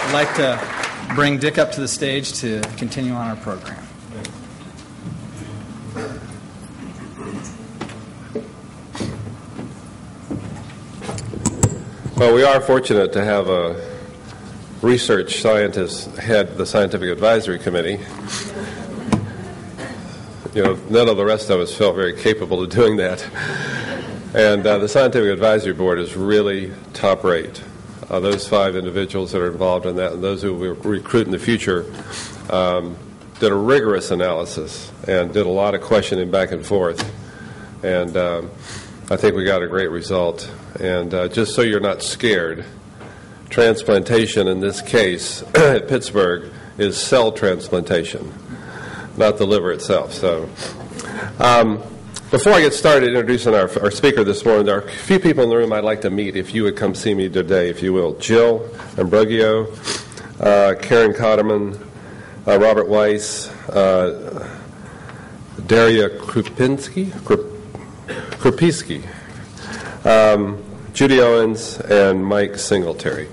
I'd like to bring Dick up to the stage to continue on our program. Well, we are fortunate to have a research scientist head the Scientific Advisory Committee. None of the rest of us felt very capable of doing that. And the Scientific Advisory Board is really top rate. Those 5 individuals that are involved in that and those who will recruit in the future did a rigorous analysis and did a lot of questioning back and forth. And I think we got a great result. And just so you're not scared, transplantation in this case at Pittsburgh is cell transplantation, not the liver itself. So before I get started introducing our speaker this morning, there are a few people in the room I'd like to meet if you would come see me today, if you will. Jill Ambrogio, Karen Kotterman, Robert Weiss, Daria Krupinski, Judy Owens, and Mike Singletary.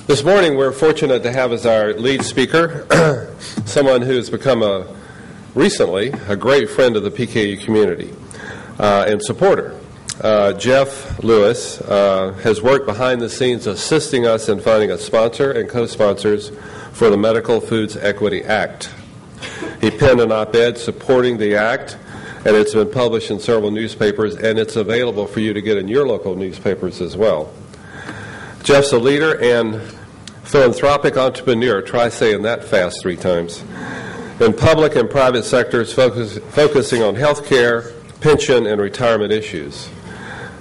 This morning we're fortunate to have as our lead speaker someone who has become recently a great friend of the PKU community and supporter. Jeff Lewis has worked behind the scenes assisting us in finding a sponsor and co-sponsors for the Medical Foods Equity Act. He penned an op-ed supporting the act, and it's been published in several newspapers, and it's available for you to get in your local newspapers as well. Jeff's a leader and philanthropic entrepreneur, try saying that fast 3 times, in public and private sectors focusing on health care, pension, and retirement issues.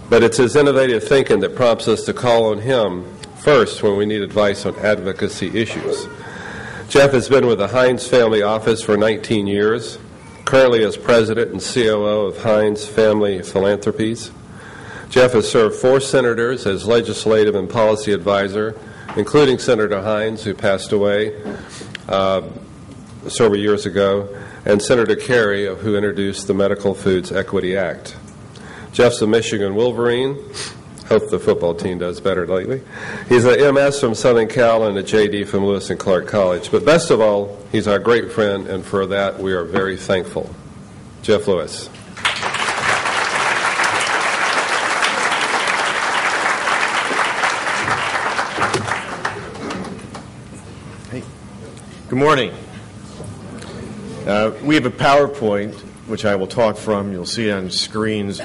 But it's his innovative thinking that prompts us to call on him first when we need advice on advocacy issues. Jeff has been with the Heinz Family Office for 19 years, currently as president and COO of Heinz Family Philanthropies. Jeff has served 4 senators as legislative and policy advisor, including Senator Heinz, who passed away several years ago, and Senator Kerry, who introduced the Medical Foods Equity Act. Jeff's a Michigan Wolverine. Hope the football team does better lately. He's an MS from Southern Cal and a JD from Lewis and Clark College. But best of all, he's our great friend, and for that we are very thankful. Jeff Lewis. Hey. Good morning. We have a PowerPoint, which I will talk from. You'll see it on screens,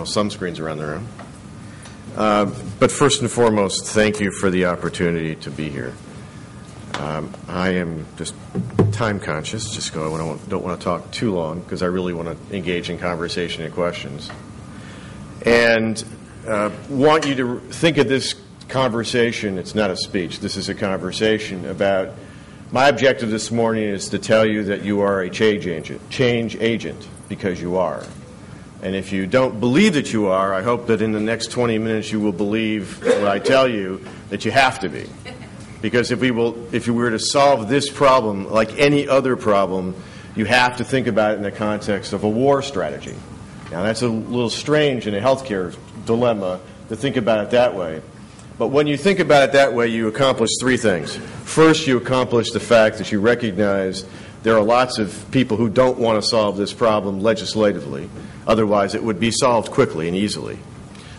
some screens around the room. But first and foremost, thank you for the opportunity to be here. I am just time conscious, don't want to talk too long because I really want to engage in conversation and questions. And want you to think of this conversation, it's not a speech, this is a conversation about, my objective this morning is to tell you that you are a change agent, because you are. And if you don't believe that you are, I hope that in the next 20 minutes you will believe what I tell you, that you have to be. Because if you were to solve this problem like any other problem, you have to think about it in the context of a war strategy. Now that's a little strange in a healthcare dilemma to think about it that way. But when you think about it that way, you accomplish 3 things. First, you accomplish the fact that you recognize there are lots of people who don't want to solve this problem legislatively. Otherwise, it would be solved quickly and easily.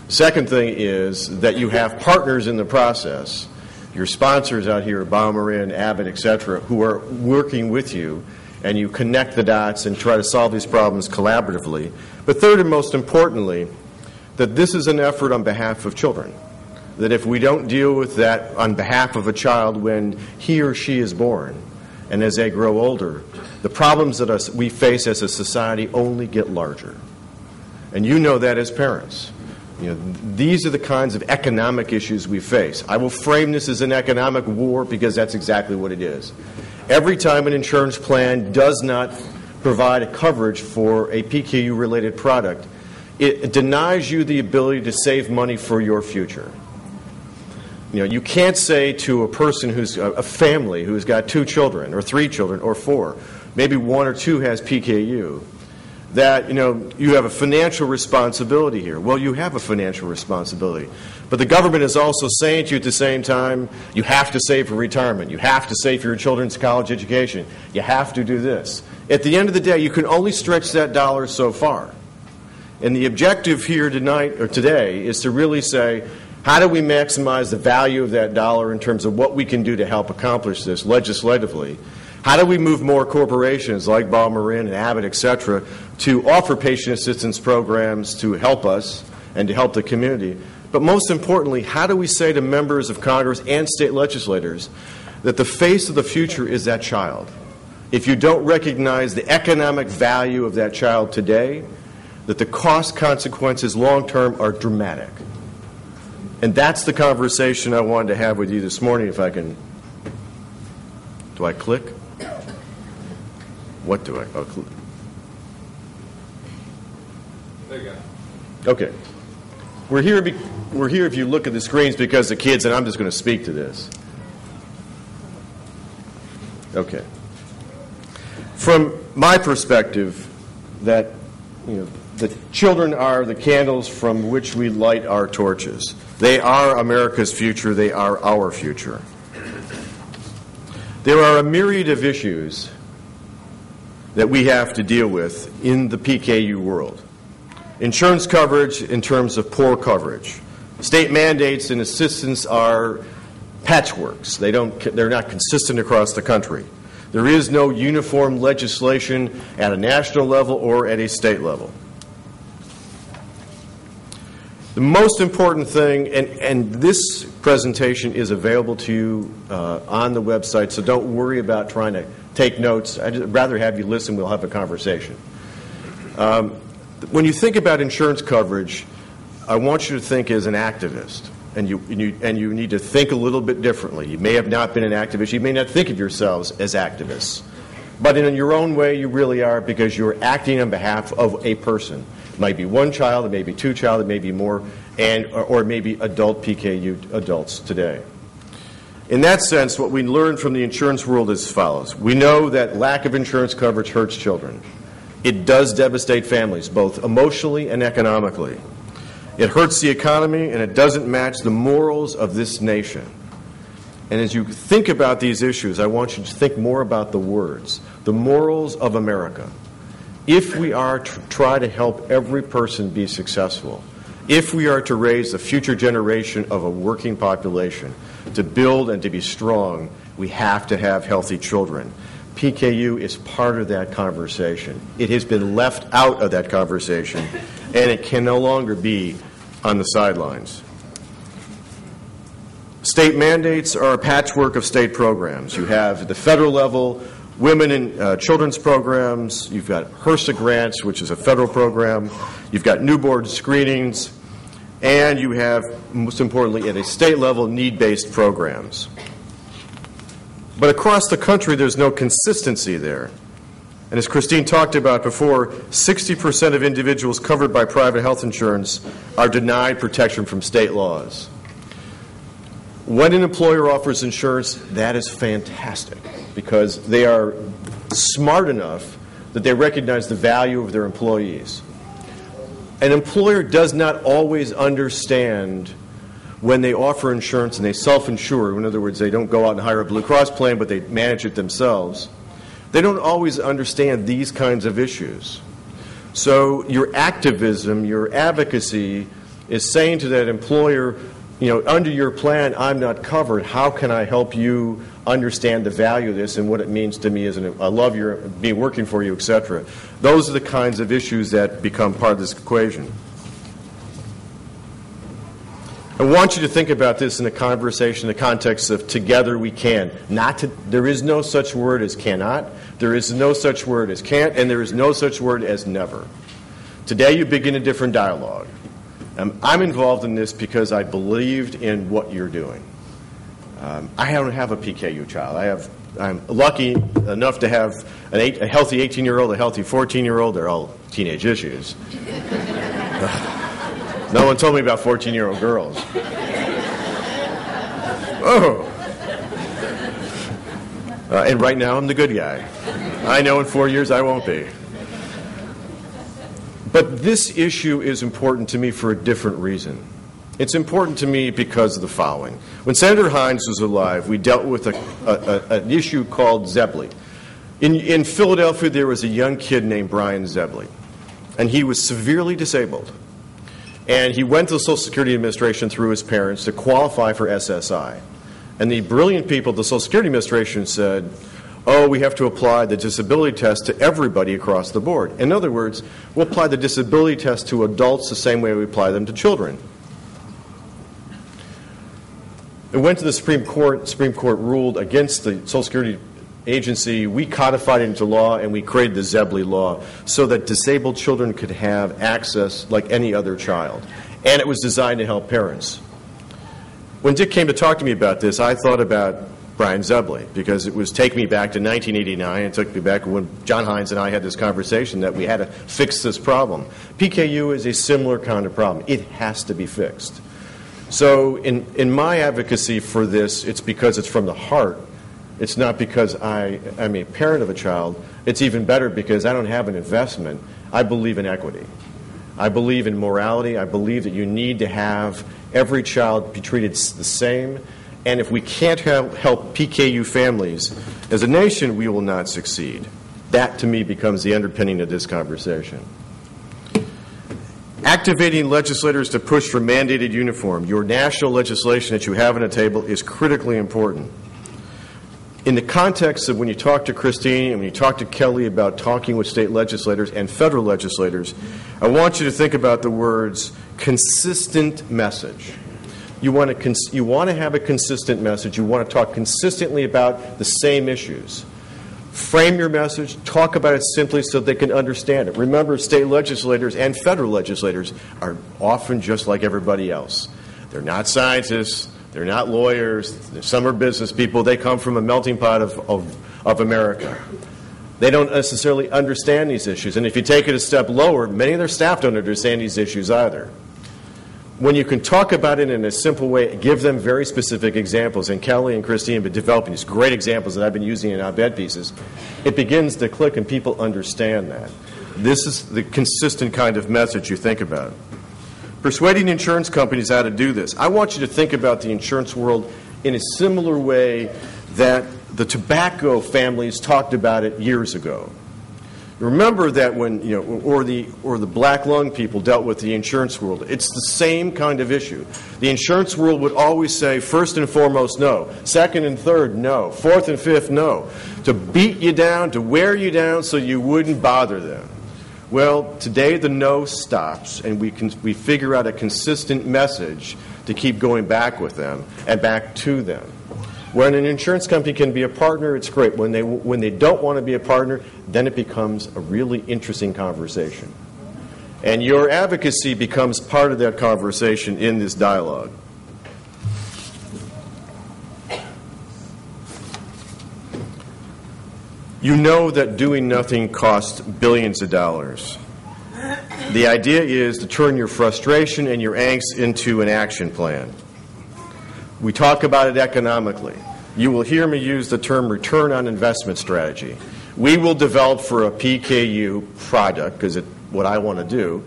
Second thing is that you have partners in the process, your sponsors out here, BioMarin, Abbott, etc., who are working with you, and you connect the dots and try to solve these problems collaboratively. But third and most importantly, that this is an effort on behalf of children. That if we don't deal with that on behalf of a child when he or she is born, and as they grow older, the problems that we face as a society only get larger. And you know that as parents. These are the kinds of economic issues we face. I will frame this as an economic war because that's exactly what it is. Every time an insurance plan does not provide a coverage for a PKU-related product, it denies you the ability to save money for your future. You can't say to a person who's a family who's got 2 children or 3 children or 4, maybe 1 or 2 has PKU, that, you have a financial responsibility here. Well, you have a financial responsibility. But the government is also saying to you at the same time, you have to save for retirement. You have to save for your children's college education. You have to do this. At the end of the day, you can only stretch that dollar so far. And the objective here tonight or today is to really say, how do we maximize the value of that dollar in terms of what we can do to help accomplish this legislatively? How do we move more corporations like Ball-Marin and Abbott, et cetera, to offer patient assistance programs to help us and to help the community? But most importantly, how do we say to members of Congress and state legislators that the face of the future is that child? If you don't recognize the economic value of that child today, that the cost consequences long-term are dramatic. And that's the conversation I wanted to have with you this morning, if I can. Do I click? What do I? Oh, there you go. Okay. We're here if you look at the screens because the kids, and I'm just going to speak to this. Okay. From my perspective, that the children are the candles from which we light our torches. They are America's future. They are our future. There are a myriad of issues that we have to deal with in the PKU world. Insurance coverage in terms of poor coverage. State mandates and assistance are patchworks. They're not consistent across the country. There is no uniform legislation at a national level or at a state level. The most important thing, and this presentation is available to you on the website, so don't worry about trying to take notes. I'd rather have you listen. We'll have a conversation. When you think about insurance coverage, I want you to think as an activist, and you need to think a little bit differently. You may have not been an activist. You may not think of yourselves as activists. But in your own way, you really are, because you're acting on behalf of a person. It might be one child, it may be two child, it may be more, or it may be adult PKU adults today. In that sense, what we learned from the insurance world is as follows. We know that lack of insurance coverage hurts children. It does devastate families, both emotionally and economically. It hurts the economy, and it doesn't match the morals of this nation. And as you think about these issues, I want you to think more about the words, the morals of America. If we are to try to help every person be successful, if we are to raise the future generation of a working population, to build and to be strong, we have to have healthy children. PKU is part of that conversation. It has been left out of that conversation, and it can no longer be on the sidelines. State mandates are a patchwork of state programs. You have at the federal level women and children's programs. You've got HRSA grants, which is a federal program. You've got newborn screenings. And you have, most importantly, at a state level, need-based programs. But across the country, there's no consistency there. And as Christine talked about before, 60% of individuals covered by private health insurance are denied protection from state laws. When an employer offers insurance, that is fantastic, because they are smart enough that they recognize the value of their employees. An employer does not always understand when they offer insurance and they self-insure. In other words, they don't go out and hire a Blue Cross plan, but they manage it themselves. They don't always understand these kinds of issues. So your activism, your advocacy is saying to that employer, under your plan, I'm not covered. How can I help you understand the value of this and what it means to me I love me working for you, et cetera. Those are the kinds of issues that become part of this equation. I want you to think about this in a conversation in the context of together we can. There is no such word as cannot, there is no such word as can't, and there is no such word as never. Today you begin a different dialogue. I'm involved in this because I believed in what you're doing. I don't have a PKU child. I'm lucky enough to have a healthy 18-year-old, a healthy 14-year-old. They're all teenage issues. No one told me about 14-year-old girls. Oh. And right now I'm the good guy. I know in 4 years I won't be. But this issue is important to me for a different reason. It's important to me because of the following. When Senator Hines was alive, we dealt with an issue called Zebley. In Philadelphia, there was a young kid named Brian Zebley, and he was severely disabled. And he went to the Social Security Administration through his parents to qualify for SSI. And the brilliant people at the Social Security Administration said, oh, we have to apply the disability test to everybody across the board. In other words, we'll apply the disability test to adults the same way we apply them to children. It went to the Supreme Court. Supreme Court ruled against the Social Security Agency. We codified it into law, and we created the Zebley Law so that disabled children could have access like any other child. And it was designed to help parents. When Dick came to talk to me about this, I thought about Brian Zebley, because it was taking me back to 1989. It took me back when John Hines and I had this conversation that we had to fix this problem. PKU is a similar kind of problem. It has to be fixed. So in my advocacy for this, it's because it's from the heart. It's not because I'm a parent of a child. It's even better because I don't have an investment. I believe in equity. I believe in morality. I believe that you need to have every child be treated the same. And if we can't help PKU families, as a nation, we will not succeed. That, to me, becomes the underpinning of this conversation. Activating legislators to push for mandated uniform. Your national legislation that you have on the table is critically important. In the context of when you talk to Christine and when you talk to Kelly about talking with state legislators and federal legislators, I want you to think about the words consistent message. You want to have a consistent message. You want to talk consistently about the same issues. Frame your message. Talk about it simply so they can understand it. Remember, state legislators and federal legislators are often just like everybody else. They're not scientists. They're not lawyers. Some are business people. They come from a melting pot of America. They don't necessarily understand these issues. And if you take it a step lower, many of their staff don't understand these issues either. When you can talk about it in a simple way, give them very specific examples, and Kelly and Christine have been developing these great examples that I've been using in op-ed pieces, it begins to click and people understand that. This is the consistent kind of message you think about. Persuading insurance companies how to do this. I want you to think about the insurance world in a similar way that the tobacco families talked about it years ago. Remember that when, or the black lung people dealt with the insurance world, it's the same kind of issue. The insurance world would always say, first and foremost, no. Second and third, no. Fourth and fifth, no. To beat you down, to wear you down so you wouldn't bother them. Well, today the no stops, and we figure out a consistent message to keep going back with them and back to them. When an insurance company can be a partner, it's great. When they don't want to be a partner, then it becomes a really interesting conversation. And your advocacy becomes part of that conversation in this dialogue. You know that doing nothing costs billions of dollars. The idea is to turn your frustration and your angst into an action plan. We talk about it economically. You will hear me use the term return on investment strategy. We will develop for a PKU product, because it's what I want to do,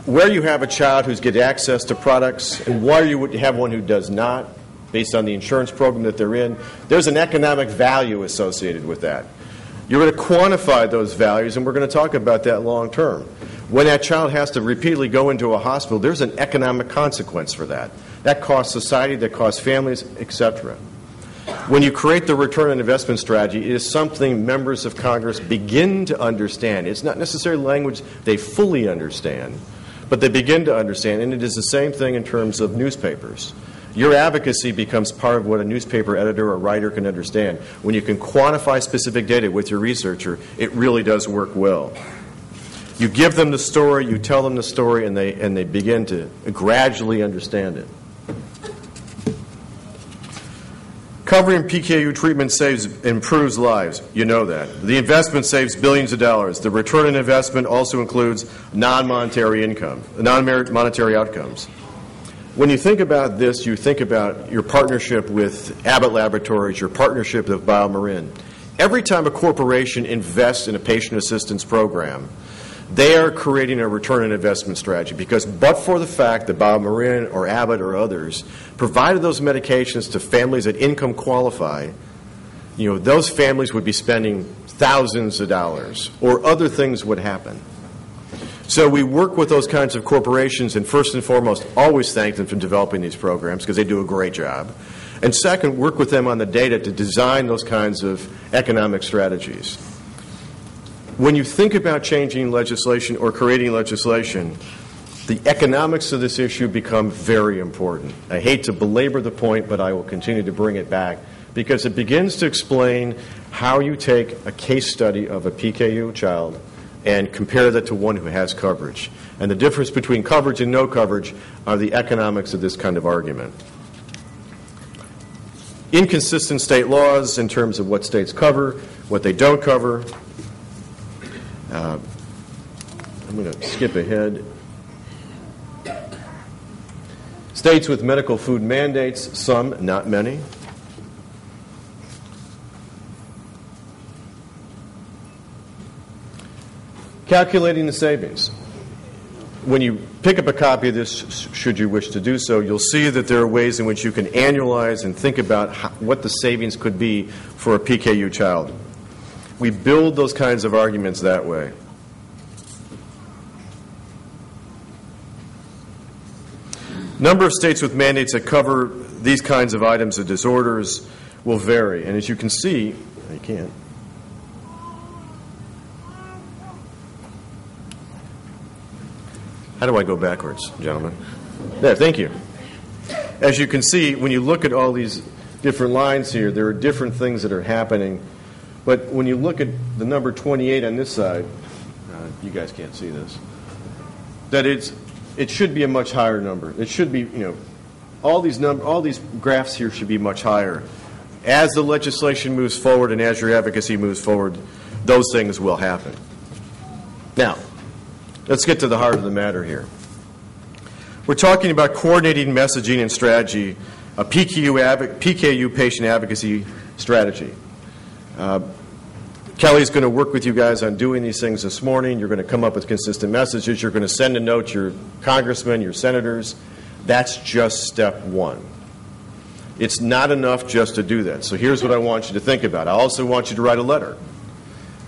where you have a child who's get access to products and where you would have one who does not, based on the insurance program that they're in, there's an economic value associated with that. You're going to quantify those values, and we're going to talk about that long term. When that child has to repeatedly go into a hospital, there's an economic consequence for that. That costs society, that costs families, etc. When you create the return on investment strategy, it is something members of Congress begin to understand. It's not necessarily language they fully understand, but they begin to understand, and it is the same thing in terms of newspapers. Your advocacy becomes part of what a newspaper editor or writer can understand. When you can quantify specific data with your researcher, it really does work well. You give them the story, you tell them the story, and they begin to gradually understand it. Covering PKU treatment improves lives. You know that. The investment saves billions of dollars. The return on investment also includes non-monetary outcomes. When you think about this, you think about your partnership with Abbott Laboratories, your partnership with BioMarin. Every time a corporation invests in a patient assistance program, They are creating a return on investment strategy because but for the fact that Bob Marin or Abbott or others provided those medications to families that income qualify, those families would be spending thousands of dollars or other things would happen. So we work with those kinds of corporations and first and foremost always thank them for developing these programs because they do a great job. And second, work with them on the data to design those kinds of economic strategies. When you think about changing legislation or creating legislation, the economics of this issue become very important. I hate to belabor the point, but I will continue to bring it back because it begins to explain how you take a case study of a PKU child and compare that to one who has coverage. And the difference between coverage and no coverage are the economics of this kind of argument. Inconsistent state laws in terms of what states cover, what they don't cover. I'm going to skip ahead. States with medical food mandates, some, not many. Calculating the savings. When you pick up a copy of this, should you wish to do so, you'll see that there are ways in which you can annualize and think about what the savings could be for a PKU child. We build those kinds of arguments that way. Number of states with mandates that cover these kinds of items of disorders will vary. And as you can see, you can't. How do I go backwards, gentlemen? There, thank you. As you can see, when you look at all these different lines here, there are different things that are happening. But when you look at the number 28 on this side, you guys can't see this, that it should be a much higher number. It should be, all these graphs here should be much higher. As the legislation moves forward and as your advocacy moves forward, those things will happen. Now, let's get to the heart of the matter here. We're talking about coordinating messaging and strategy, a PKU patient advocacy strategy. Kelly's going to work with you guys on doing these things this morning. You're going to come up with consistent messages. You're going to send a note to your congressmen, your senators. That's just step one. It's not enough just to do that. So here's what I want you to think about. I also want you to write a letter.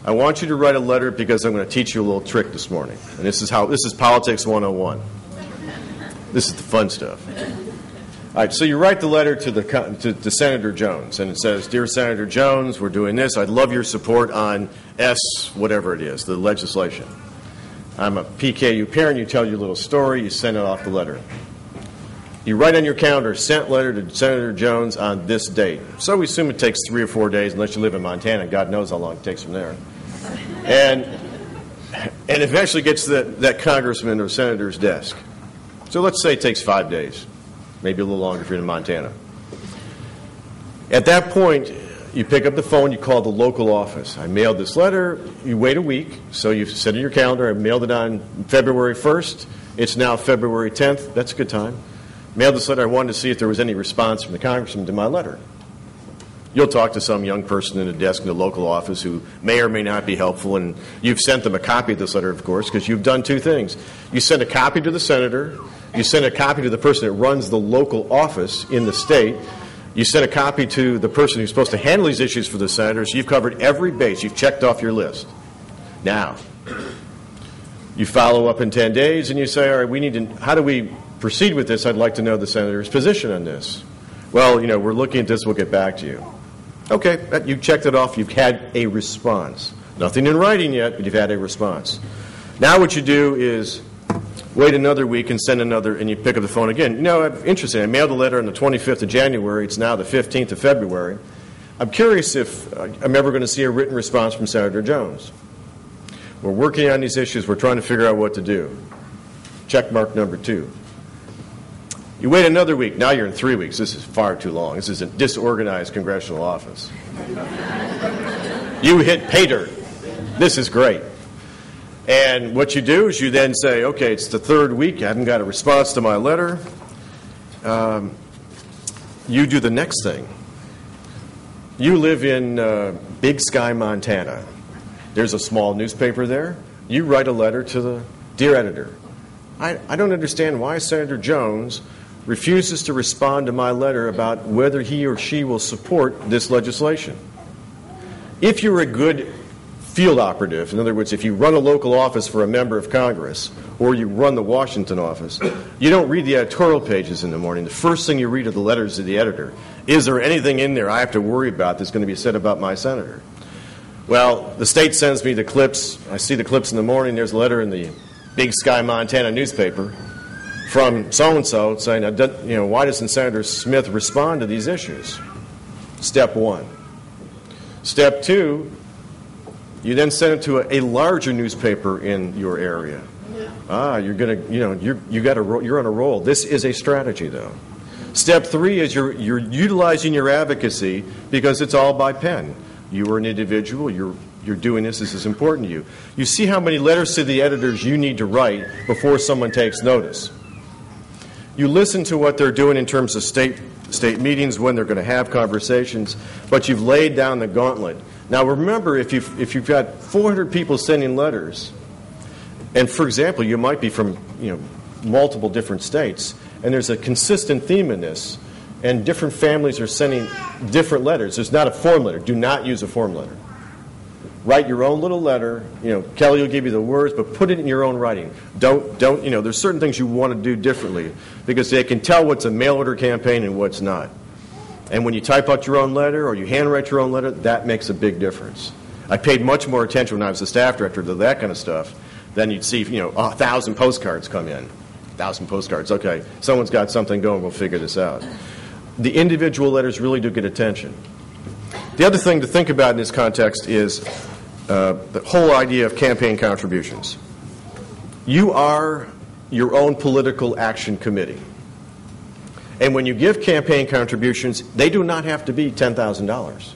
I want you to write a letter because I'm going to teach you a little trick this morning. And this is Politics 101. This is the fun stuff. All right, so you write the letter to Senator Jones, and it says, Dear Senator Jones, we're doing this. I'd love your support on S, whatever it is, the legislation. I'm a PKU parent. You tell your little story. You send it off the letter. You write on your calendar, sent letter to Senator Jones on this date. So we assume it takes 3 or 4 days, unless you live in Montana. God knows how long it takes from there. And eventually gets to that congressman or senator's desk. So let's say it takes 5 days. Maybe a little longer if you're in Montana. At that point, you pick up the phone, you call the local office. I mailed this letter. You wait a week, so you set in your calendar. I mailed it on February 1st. It's now February 10th. That's a good time. Mailed this letter. I wanted to see if there was any response from the congressman to my letter. You'll talk to some young person in a desk in the local office who may or may not be helpful, and you've sent them a copy of this letter, of course, because you've done 2 things. You send a copy to the senator. You send a copy to the person that runs the local office in the state. You send a copy to the person who's supposed to handle these issues for the senators. You've covered every base. You've checked off your list. Now, you follow up in 10 days and you say, all right, how do we proceed with this? I'd like to know the senator's position on this. Well, we're looking at this. We'll get back to you. Okay, you checked it off. You've had a response. Nothing in writing yet, but you've had a response. Now what you do is wait another week and send another, and you pick up the phone again. Interesting. I mailed the letter on the 25th of January. It's now the 15th of February. I'm curious if I'm ever going to see a written response from Senator Jones. We're working on these issues. We're trying to figure out what to do. Check mark number 2. You wait another week. Now you're in 3 weeks. This is far too long. This is a disorganized congressional office. You hit pay dirt. This is great. And what you do is you then say, okay, it's the 3rd week. I haven't got a response to my letter. You do the next thing. You live in Big Sky, Montana. There's a small newspaper there. You write a letter to the dear editor. I don't understand why Senator Jones refuses to respond to my letter about whether he or she will support this legislation. If you're a good field operative, in other words, if you run a local office for a member of Congress or you run the Washington office, you don't read the editorial pages in the morning. The first thing you read are the letters to the editor. Is there anything in there I have to worry about that's going to be said about my senator? Well, the state sends me the clips. I see the clips in the morning. There's a letter in the Big Sky, Montana newspaper from so-and-so saying, why doesn't Senator Smith respond to these issues? Step one. Step two, you then send it to a larger newspaper in your area. You're on a roll. This is a strategy, though. Step three is you're utilizing your advocacy because it's all by pen. You are an individual. You're doing this. This is important to you. You see how many letters to the editors you need to write before someone takes notice. You listen to what they're doing in terms of state meetings, when they're going to have conversations, but you've laid down the gauntlet. Now remember, if you've got 400 people sending letters, and for example, you might be from multiple different states, and there's a consistent theme in this, and different families are sending different letters. There's not a form letter. Do not use a form letter. Write your own little letter. Kelly will give you the words, but put it in your own writing. Don't. There's certain things you want to do differently because they can tell what's a mail order campaign and what's not. And when you type out your own letter or you handwrite your own letter, that makes a big difference. I paid much more attention when I was the staff director to that kind of stuff than you'd see, 1,000 postcards come in. 1,000 postcards. Okay, someone's got something going. We'll figure this out. The individual letters really do get attention. The other thing to think about in this context is the whole idea of campaign contributions. You are your own political action committee. And when you give campaign contributions, they do not have to be $10,000.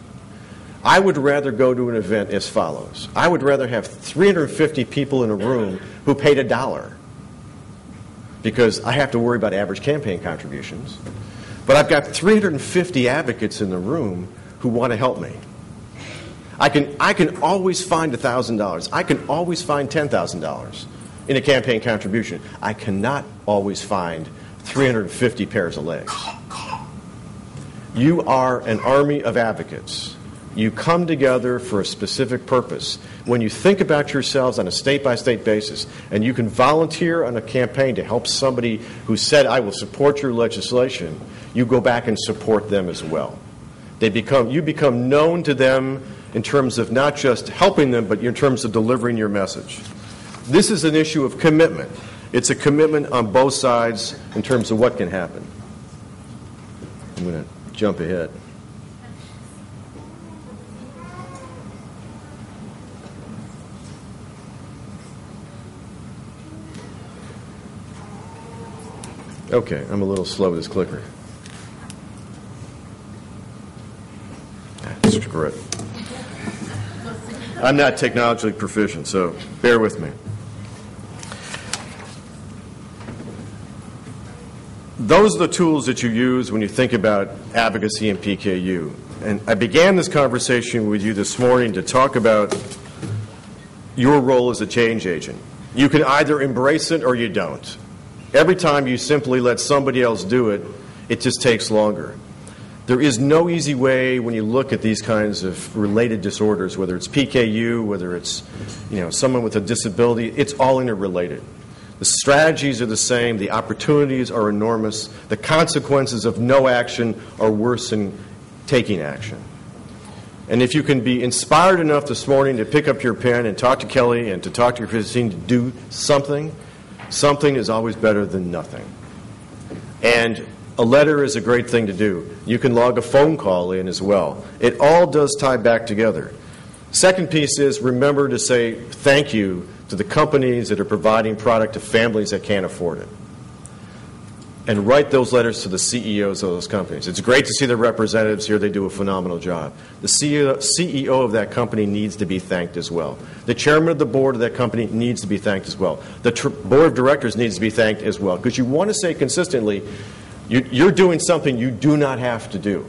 I would rather go to an event as follows. I would rather have 350 people in a room who paid $1 because I have to worry about average campaign contributions. But I've got 350 advocates in the room who want to help me. I can always find $1,000. I can always find $10,000 in a campaign contribution. I cannot always find 350 pairs of legs. You are an army of advocates. You come together for a specific purpose. When you think about yourselves on a state-by-state basis, and you can volunteer on a campaign to help somebody who said, I will support your legislation, you go back and support them as well. You become known to them in terms of not just helping them, but in terms of delivering your message. This is an issue of commitment. It's a commitment on both sides in terms of what can happen. I'm going to jump ahead. Okay, I'm a little slow with this clicker. Screw it. I'm not technologically proficient, so bear with me. Those are the tools that you use when you think about advocacy and PKU. And I began this conversation with you this morning to talk about your role as a change agent. You can either embrace it or you don't. Every time you simply let somebody else do it, it just takes longer. There is no easy way when you look at these kinds of related disorders, whether it's PKU, whether it's someone with a disability, it's all interrelated. The strategies are the same, the opportunities are enormous, the consequences of no action are worse than taking action. And if you can be inspired enough this morning to pick up your pen and talk to Kelly and to talk to Christine to do something, something is always better than nothing. And a letter is a great thing to do. You can log a phone call in as well. It all does tie back together. Second piece is remember to say thank you to the companies that are providing product to families that can't afford it. And write those letters to the CEOs of those companies. It's great to see the representatives here. They do a phenomenal job. The CEO of that company needs to be thanked as well. The chairman of the board of that company needs to be thanked as well. The board of directors needs to be thanked as well. Because you want to say consistently, you're doing something you do not have to do.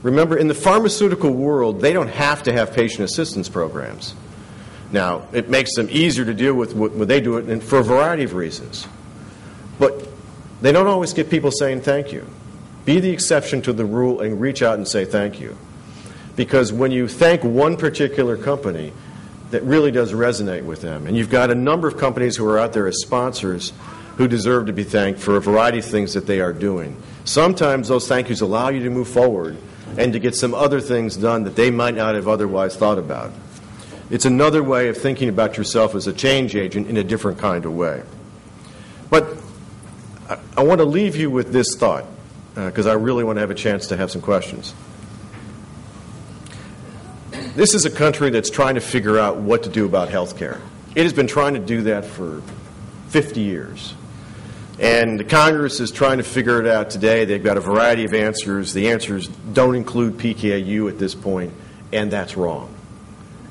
Remember, in the pharmaceutical world, they don't have to have patient assistance programs. Now, it makes them easier to deal with when they do it and for a variety of reasons. But they don't always get people saying thank you. Be the exception to the rule and reach out and say thank you. Because when you thank one particular company, that really does resonate with them. And you've got a number of companies who are out there as sponsors who deserve to be thanked for a variety of things that they are doing. Sometimes those thank yous allow you to move forward and to get some other things done that they might not have otherwise thought about. It's another way of thinking about yourself as a change agent in a different kind of way. But I want to leave you with this thought, because I really want to have a chance to have some questions. This is a country that's trying to figure out what to do about health care. It has been trying to do that for 50 years. And the Congress is trying to figure it out today. They've got a variety of answers. The answers don't include PKU at this point, and that's wrong.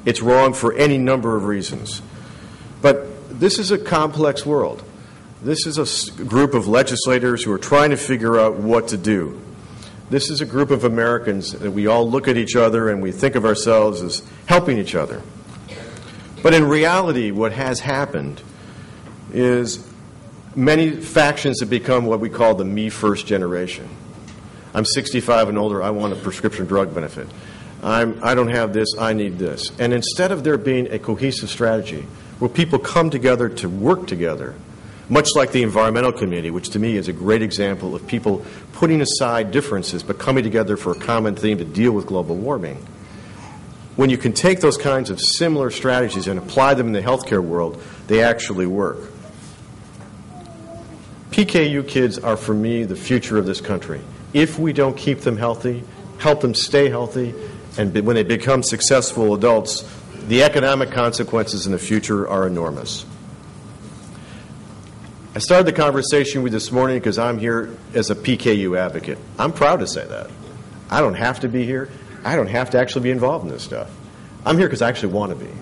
It's wrong for any number of reasons. But this is a complex world. This is a group of legislators who are trying to figure out what to do. This is a group of Americans that we all look at each other and we think of ourselves as helping each other. But in reality, what has happened is many factions have become what we call the me first generation. I'm 65 and older, I want a prescription drug benefit. I don't have this, I need this. And instead of there being a cohesive strategy where people come together to work together, much like the environmental community, which to me is a great example of people putting aside differences but coming together for a common theme to deal with global warming. When you can take those kinds of similar strategies and apply them in the healthcare world, they actually work. PKU kids are, for me, the future of this country. If we don't keep them healthy, help them stay healthy, and when they become successful adults, the economic consequences in the future are enormous. I started the conversation with this morning because I'm here as a PKU advocate. I'm proud to say that. I don't have to be here. I don't have to actually be involved in this stuff. I'm here because I actually want to be.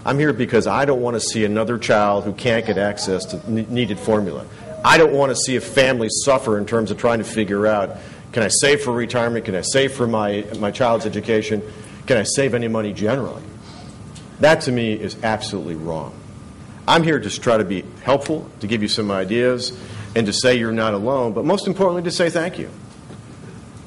I'm here because I don't want to see another child who can't get access to needed formula. I don't want to see a family suffer in terms of trying to figure out, can I save for retirement? Can I save for my child's education? Can I save any money generally? That, to me, is absolutely wrong. I'm here to try to be helpful, to give you some ideas, and to say you're not alone, but most importantly, to say thank you.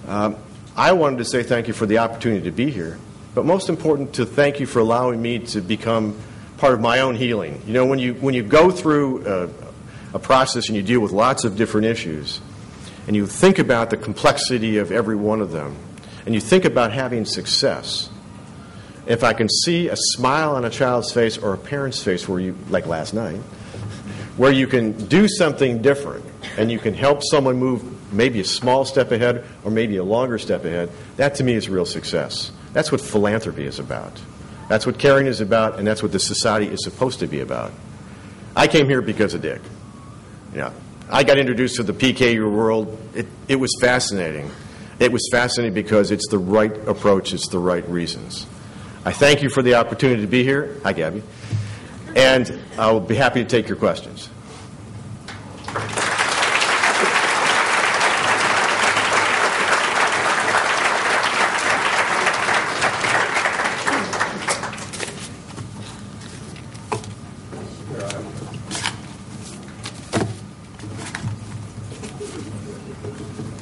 I wanted to say thank you for the opportunity to be here, but most important, to thank you for allowing me to become part of my own healing. You know, when you go through a process and you deal with lots of different issues, and you think about the complexity of every one of them, and you think about having success, if I can see a smile on a child's face or a parent's face where you, like last night, where you can do something different and you can help someone move maybe a small step ahead or maybe a longer step ahead, that to me is real success. That's what philanthropy is about. That's what caring is about, and that's what this society is supposed to be about. I came here because of Dick. Yeah, I got introduced to the PKU world. It was fascinating. It was fascinating because it's the right approach, it's the right reasons. I thank you for the opportunity to be here. Hi, Gabby. And I'll be happy to take your questions.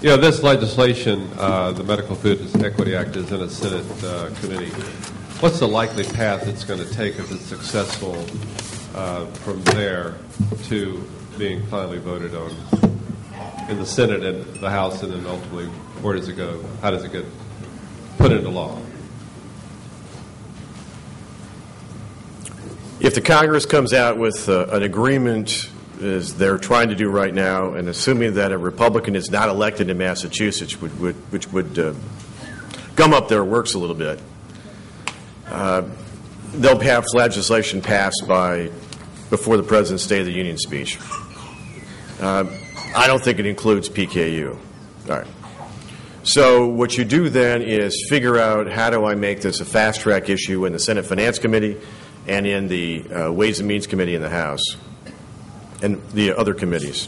You know, this legislation, the Medical Food Equity Act, is in a Senate committee. What's the likely path it's going to take if it's successful from there to being finally voted on in the Senate and the House, and then ultimately, where does it go? How does it get put into law? If the Congress comes out with an agreement, as they're trying to do right now, and assuming that a Republican is not elected in Massachusetts, which would gum up their works a little bit, they'll have legislation passed before the President's State of the Union speech. I don't think it includes PKU. All right. So what you do then is figure out, how do I make this a fast-track issue in the Senate Finance Committee and in the Ways and Means Committee in the House and the other committees.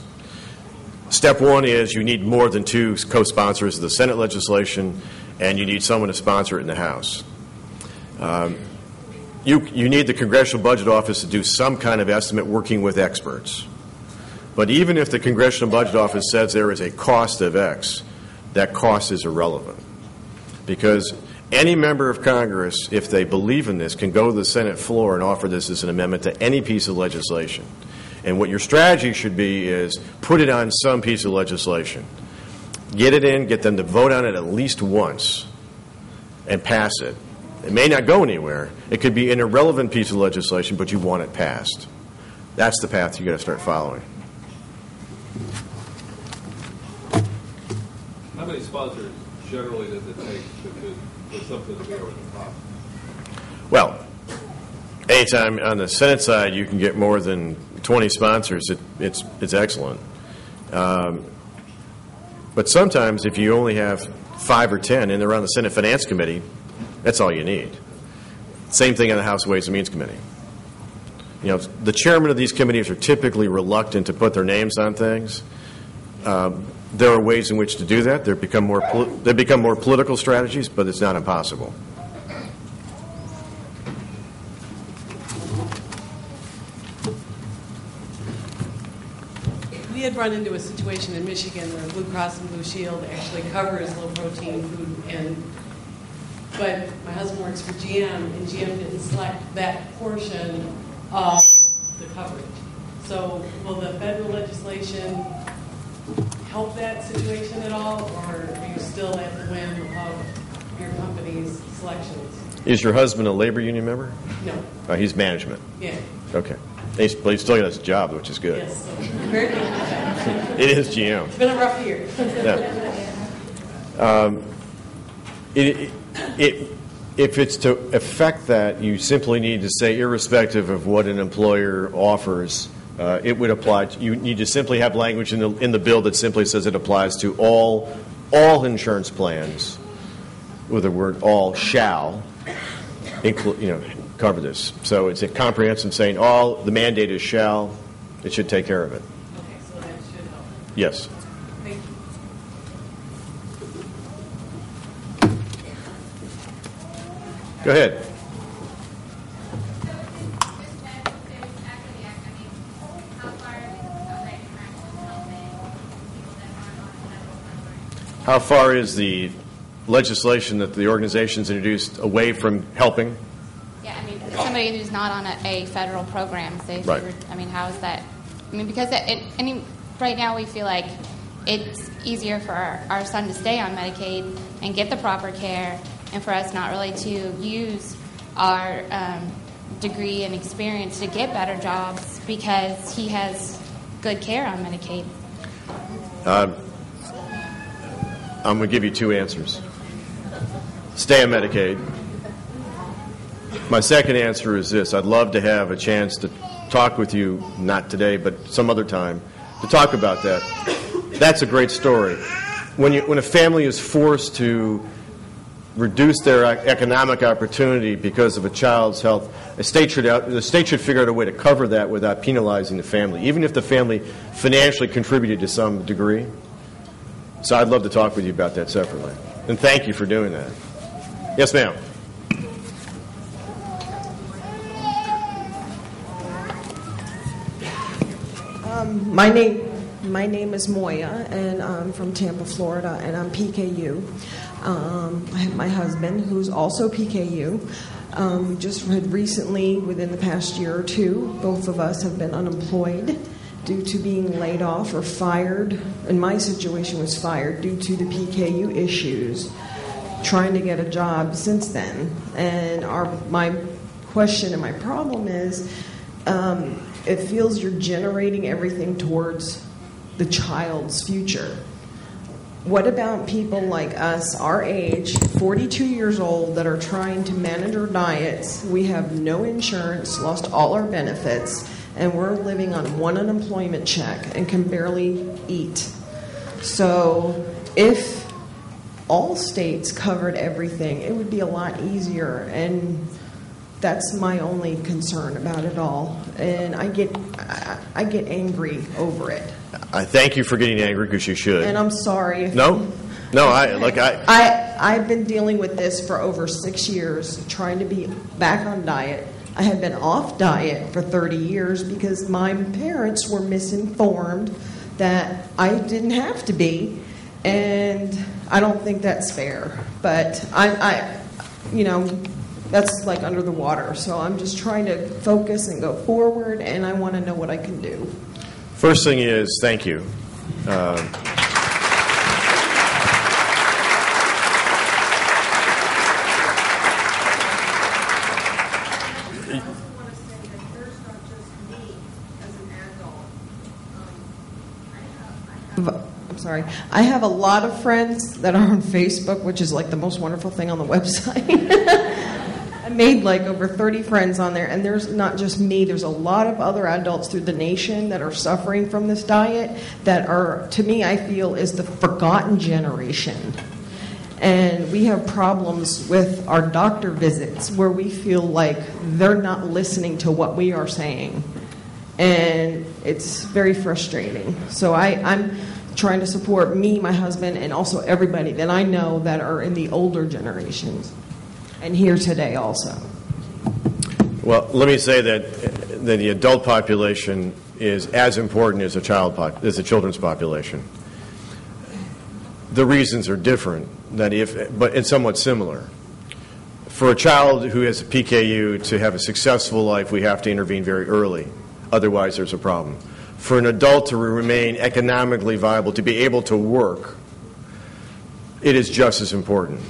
Step one is you need more than two co-sponsors of the Senate legislation, and you need someone to sponsor it in the House. you need the Congressional Budget Office to do some kind of estimate working with experts. But even if the Congressional Budget Office says there is a cost of X, that cost is irrelevant. Because any member of Congress, if they believe in this, can go to the Senate floor and offer this as an amendment to any piece of legislation. And what your strategy should be is put it on some piece of legislation. Get it in, get them to vote on it at least once, and pass it. It may not go anywhere. It could be an irrelevant piece of legislation, but you want it passed. That's the path you've got to start following. How many sponsors generally does it take for something to be over the top? Well, anytime on the Senate side you can get more than 20 sponsors, it's excellent. But sometimes if you only have 5 or 10 and they're on the Senate Finance Committee, that's all you need. Same thing on the House Ways and Means Committee. You know, the chairman of these committees are typically reluctant to put their names on things. There are ways in which to do that. They become more political strategies, but it's not impossible. We had run into a situation in Michigan where Blue Cross and Blue Shield actually covers low-protein food, but my husband works for GM, and GM didn't select that portion of the coverage. So will the federal legislation help that situation at all, or are you still at the whim of your company's selections? Is your husband a labor union member? No. Oh, he's management. Yeah. Okay. But he still has a job, which is good. Yes. So very good. It is GM. It's been a rough year. Yeah. If it's to affect that, you simply need to say, irrespective of what an employer offers, it would apply. You need to simply have language in the bill that simply says it applies to all insurance plans, with the word "all" shall cover this. So it's a comprehensive saying all. The mandate is shall. It should take care of it. Okay, so that should help. Yes. Thank you. Go ahead. How far is the legislation that the organization's introduced away from helping? Yeah, I mean, somebody who's not on a federal program, say, Right. I mean, how is that? I mean, because right now we feel like it's easier for our son to stay on Medicaid and get the proper care, and for us not really to use our degree and experience to get better jobs because he has good care on Medicaid. I'm going to give you two answers. Stay on Medicaid. My second answer is this. I'd love to have a chance to talk with you, not today, but some other time, to talk about that. That's a great story. When a family is forced to reduce their economic opportunity because of a child's health, the state should figure out a way to cover that without penalizing the family, even if the family financially contributed to some degree. So I'd love to talk with you about that separately. And thank you for doing that. Yes, ma'am. My name is Moya, and I'm from Tampa, Florida, and I'm PKU. I have my husband, who's also PKU. Just had recently, within the past year or two, both of us have been unemployed due to being laid off or fired. And my situation was fired due to the PKU issues, trying to get a job since then. And my question and my problem is, it feels you're generating everything towards the child's future. What about people like us, our age, 42 years old, that are trying to manage our diets? We have no insurance, lost all our benefits, and we're living on one unemployment check and can barely eat. So if all states covered everything, it would be a lot easier, and that's my only concern about it all. And I get angry over it. I thank you for getting angry, because you should. And I'm sorry. No, I I've been dealing with this for over 6 years, trying to be back on diet. I had been off diet for 30 years because my parents were misinformed that I didn't have to be, and I don't think that's fair. But that's like under the water. So I'm just trying to focus and go forward, and I want to know what I can do. First thing is, thank you. I'm sorry. I have a lot of friends that are on Facebook, which is like the most wonderful thing on the website. I made like over 30 friends on there, and there's not just me. There's a lot of other adults through the nation that are suffering from this diet that are, to me, I feel is the forgotten generation. And we have problems with our doctor visits where we feel like they're not listening to what we are saying. And it's very frustrating. So I'm trying to support me, my husband, and also everybody that I know that are in the older generations and here today also. Well, let me say that the adult population is as important as the children's population. The reasons are different, but it's somewhat similar. For a child who has a PKU to have a successful life, we have to intervene very early. Otherwise, there's a problem. For an adult to remain economically viable, to be able to work, it is just as important.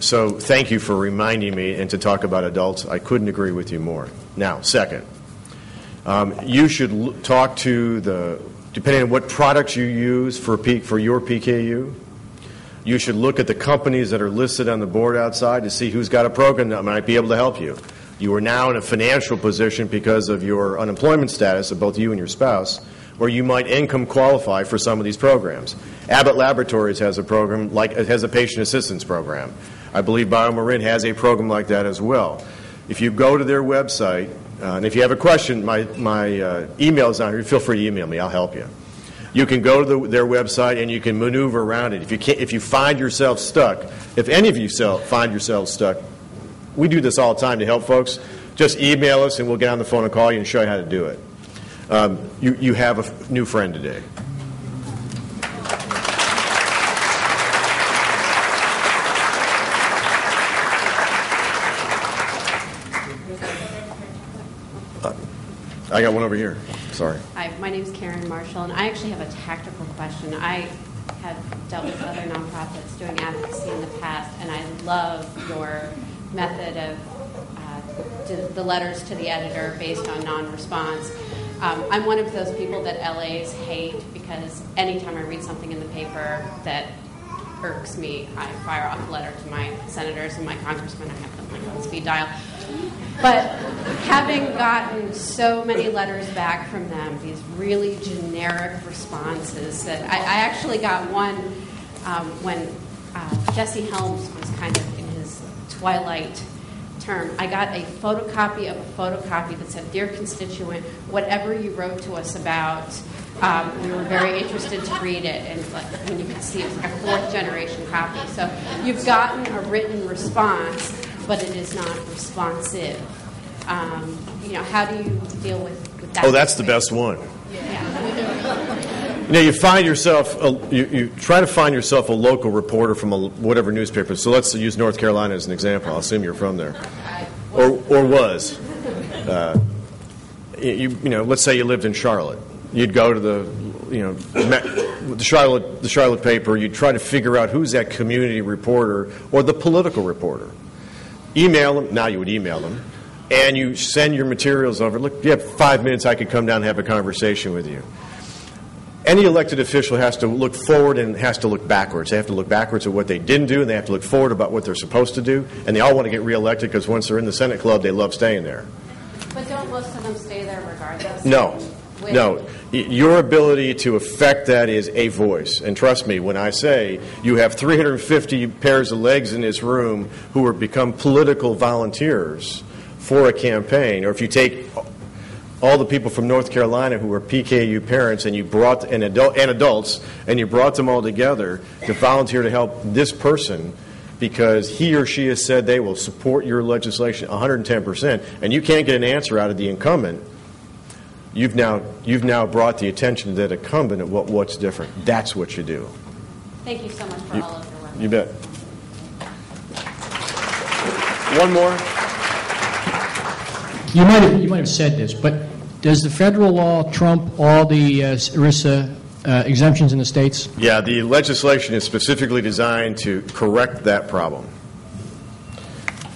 So thank you for reminding me and to talk about adults. I couldn't agree with you more. Now, second, you should talk to depending on what products you use for your PKU, you should look at the companies that are listed on the board outside to see who's got a program that might be able to help you. You are now in a financial position because of your unemployment status of both you and your spouse, where you might income qualify for some of these programs. Abbott Laboratories has a program, it has a patient assistance program. I believe BioMarin has a program like that as well. If you go to their website, and if you have a question, my email is on here. Feel free to email me. I'll help you. You can go to their website and you can maneuver around it. If you find yourself stuck, if any of you find yourselves stuck, we do this all the time to help folks. Just email us and we'll get on the phone and call you and show you how to do it. You have a new friend today. I got one over here. Sorry. Hi, my name is Karen Marshall, and I actually have a tactical question. I have dealt with other nonprofits doing advocacy in the past, and I love your method of the letters to the editor based on non-response. I'm one of those people that LAs hate because anytime I read something in the paper that irks me, I fire off a letter to my senators and my congressmen. I have them like on speed dial. But having gotten so many letters back from them, these really generic responses, that I actually got one when Jesse Helms was kind of in his twilight term. I got a photocopy of a photocopy that said, "Dear constituent, whatever you wrote to us about, we were very interested to read it." And you can see it's like a fourth generation copy. So you've gotten a written response, but it is not responsive. How do you deal with that? Oh, that's the best one. Yeah. You find yourself, you try to find yourself a local reporter from whatever newspaper. So let's use North Carolina as an example. I'll assume you're from there, or was. Let's say you lived in Charlotte. You'd go to the Charlotte paper. You'd try to figure out who's that community reporter or the political reporter. Email them. Now you would email them, and you send your materials over. Look, you have 5 minutes. I could come down and have a conversation with you. Any elected official has to look forward and has to look backwards. They have to look backwards at what they didn't do, and they have to look forward about what they're supposed to do. And they all want to get reelected because once they're in the Senate club, they love staying there. But don't most of them stay there regardless? No. Your ability to affect that is a voice. And trust me, when I say you have 350 pairs of legs in this room who have become political volunteers for a campaign, or if you take all the people from North Carolina who were PKU parents, and you brought and adults, and you brought them all together to volunteer to help this person because he or she has said they will support your legislation 110%, and you can't get an answer out of the incumbent. You've now brought the attention to that incumbent at what's different. That's what you do. Thank you so much for all of your work. You bet. One more. You might have said this, but does the federal law trump all the ERISA exemptions in the states? Yeah, the legislation is specifically designed to correct that problem.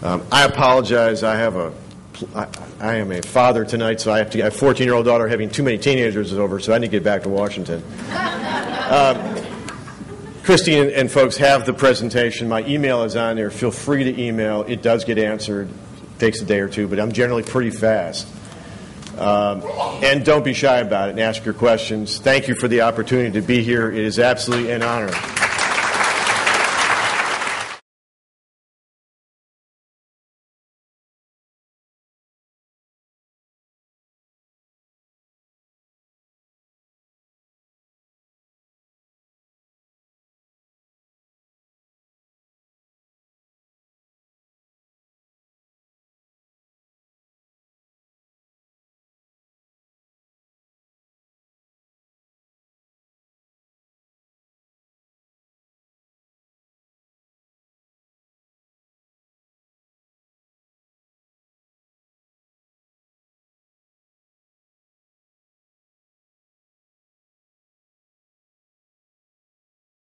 I apologize. I am a father tonight, so I have a 14-year-old daughter having too many teenagers is over, so I need to get back to Washington. Christy and folks have the presentation. My email is on there. Feel free to email. It does get answered. It takes a day or two, but I'm generally pretty fast. And don't be shy about it and ask your questions. Thank you for the opportunity to be here. It is absolutely an honor.